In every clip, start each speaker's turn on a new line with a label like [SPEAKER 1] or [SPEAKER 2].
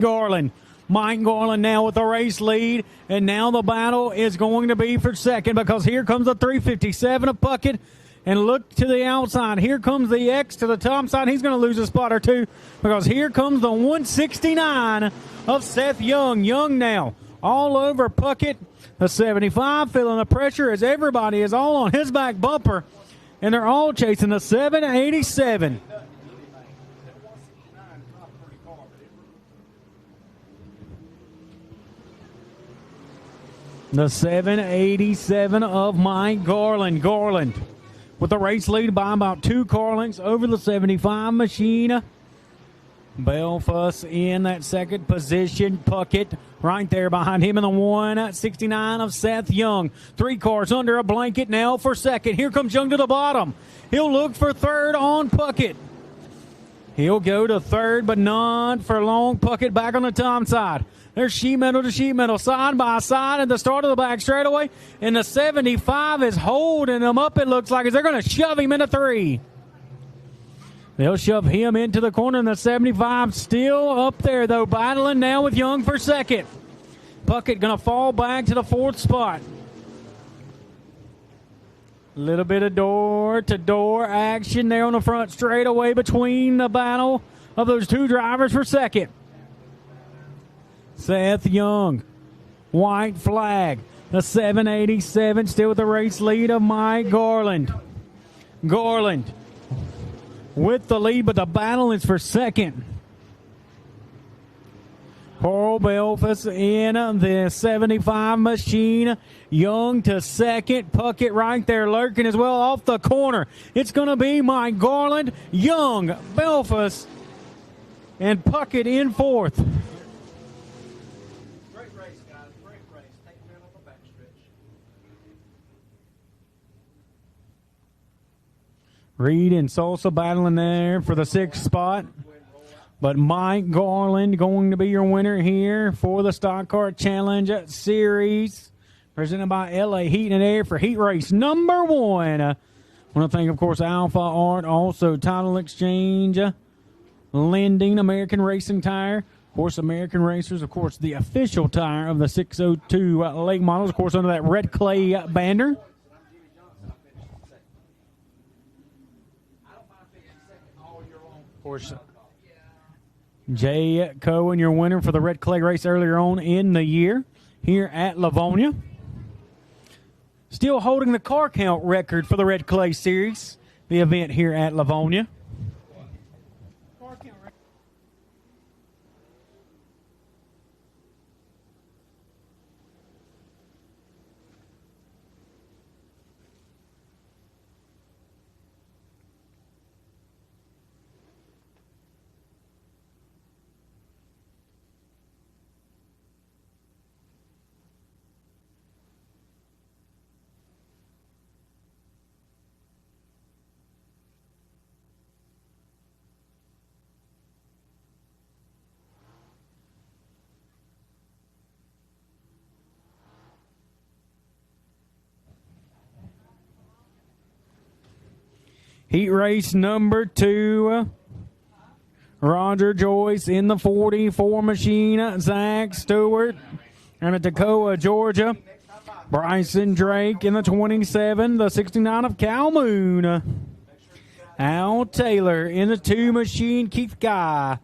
[SPEAKER 1] Garland. Mike Garland now with the race lead, and now the battle is going to be for second because here comes the 357 of Puckett, and look to the outside. Here comes the X to the top side. He's going to lose a spot or two because here comes the 169 of Seth Young. Young now all over Puckett. The 75 feeling the pressure as everybody is all on his back bumper, and they're all chasing the 787. The 787 of Mike Garland. Garland with the race lead by about 2 car lengths over the 75 machine. Belfast in that second position. Puckett right there behind him in the 169 of Seth Young. 3 cars under a blanket now for second. Here comes Young to the bottom. He'll look for third on Puckett. He'll go to third, but not for long. Puckett back on the top side. There's sheet metal to sheet metal, side by side at the start of the back straightaway. And the 75 is holding him up, it looks like, as they're going to shove him into 3. They'll shove him into the corner, and the 75 still up there, though, battling now with Young for second. Puckett going to fall back to the 4th spot. A little bit of door-to-door action there on the front straightaway between the battle of those 2 drivers for second. Seth Young, white flag. The 787 still with the race lead of Mike Garland. Garland with the lead, but the battle is for second. Paul Belfast in the 75 machine. Young to second. Puckett right there lurking as well off the corner. It's going to be Mike Garland, Young, Belfast, and Puckett in 4th.
[SPEAKER 2] Great race, guys. Great race. Take care of the backstretch.
[SPEAKER 1] Reed and Sosa battling there for the 6th spot. But Mike Garland going to be your winner here for the Stock Car Challenge Series, presented by LA Heat and Air for heat race number 1. I want to thank, of course, Alpha Art, also Title Exchange, Lending, American Racing Tire, of course, American Racers, of course, the official tire of the 602 late models, of course, under that red clay banner. Of course, Jay Cohen, your winner for the red clay race earlier on in the year here at Lavonia. Still holding the car count record for the red clay series, the event here at Lavonia. Heat race number 2. Roger Joyce in the 44 machine. Zach Stewart and a Toccoa, Georgia. Bryson Drake in the 27. The 69 of Calhoun. Al Taylor in the 2 machine. Keith Guy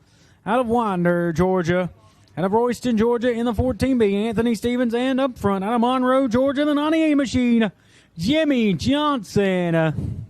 [SPEAKER 1] out of Winder, Georgia. Out of Royston, Georgia in the 14B. Anthony Stevens, and up front out of Monroe, Georgia, the 98 machine. Jimmy Johnson.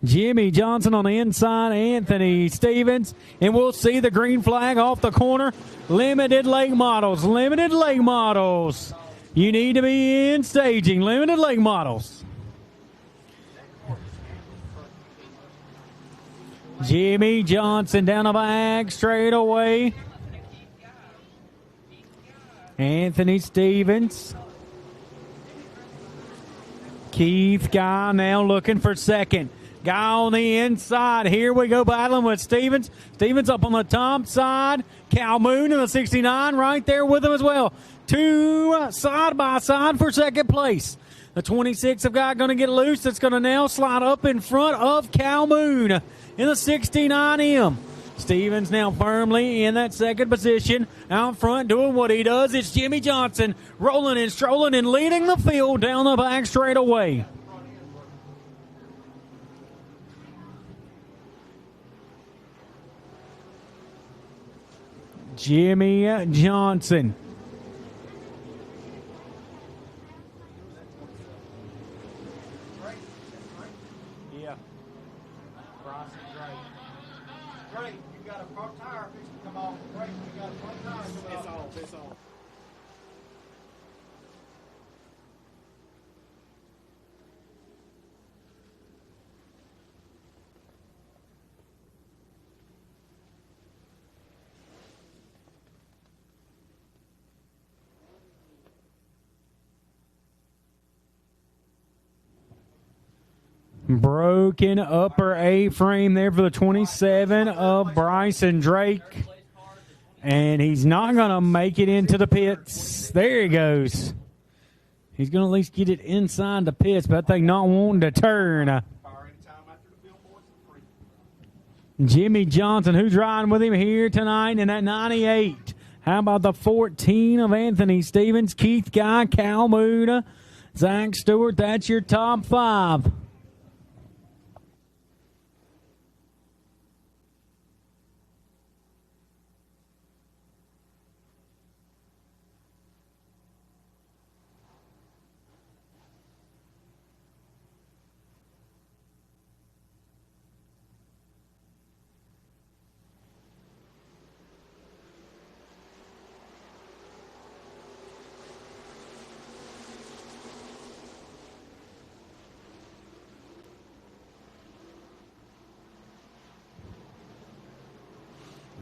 [SPEAKER 1] Jimmy Johnson on the inside, Anthony Stevens, and we'll see the green flag off the corner. Limited late models, limited late models. You need to be in staging, limited late models. Jimmy Johnson down the back straight away. Anthony Stevens. Keith Guy now looking for second. Guy on the inside. Here we go battling with Stevens. Stevens up on the top side. Calhoun in the 69 right there with him as well. Two side by side for second place. The 26 have got going to get loose. It's going to now slide up in front of Calhoun in the 69M. Stevens now firmly in that second position. Out front doing what he does. It's Jimmy Johnson rolling and strolling and leading the field down the back straightaway. Jimmy Johnson.
[SPEAKER 2] Yeah. Great, you got a front tire fixing to come off. Great, you got a front tire coming off. It's off.
[SPEAKER 1] Broken upper A-frame there for the 27 of Bryson Drake. And he's not going to make it into the pits. There he goes. He's going to at least get it inside the pits, but I think not wanting to turn. Jimmy Johnson, who's riding with him here tonight in that 98. How about the 14 of Anthony Stevens, Keith Guy, Calhoun, Zach Stewart? That's your top five.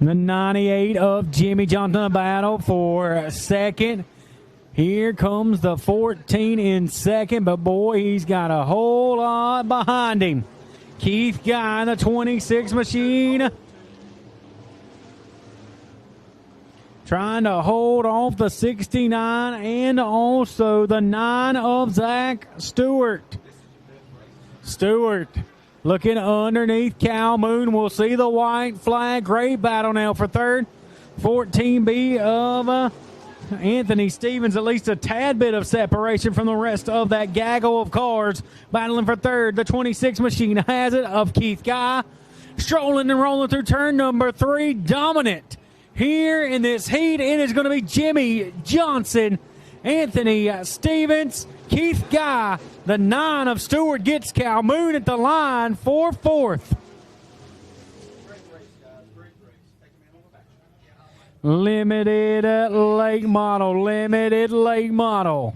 [SPEAKER 1] The 98 of Jimmy Johnson, a battle for second. Here comes the 14 in second, but boy, he's got a whole lot behind him. Keith Guy, the 26 machine, trying to hold off the 69 and also the 9 of Zach Stewart. Stewart looking underneath Calhoun. We'll see the white flag. Great battle now for third. 14B of Anthony Stevens. At least a tad bit of separation from the rest of that gaggle of cars. Battling for third. The 26 machine has it of Keith Guy. Strolling and rolling through turn number 3. Dominant here in this heat. It is going to be Jimmy Johnson, Anthony Stevens, Keith Guy. The 9 of Stewart gets Calhoun at the line for fourth.
[SPEAKER 2] Great race, guys. Great race. Take him in on the back.
[SPEAKER 1] Limited late model.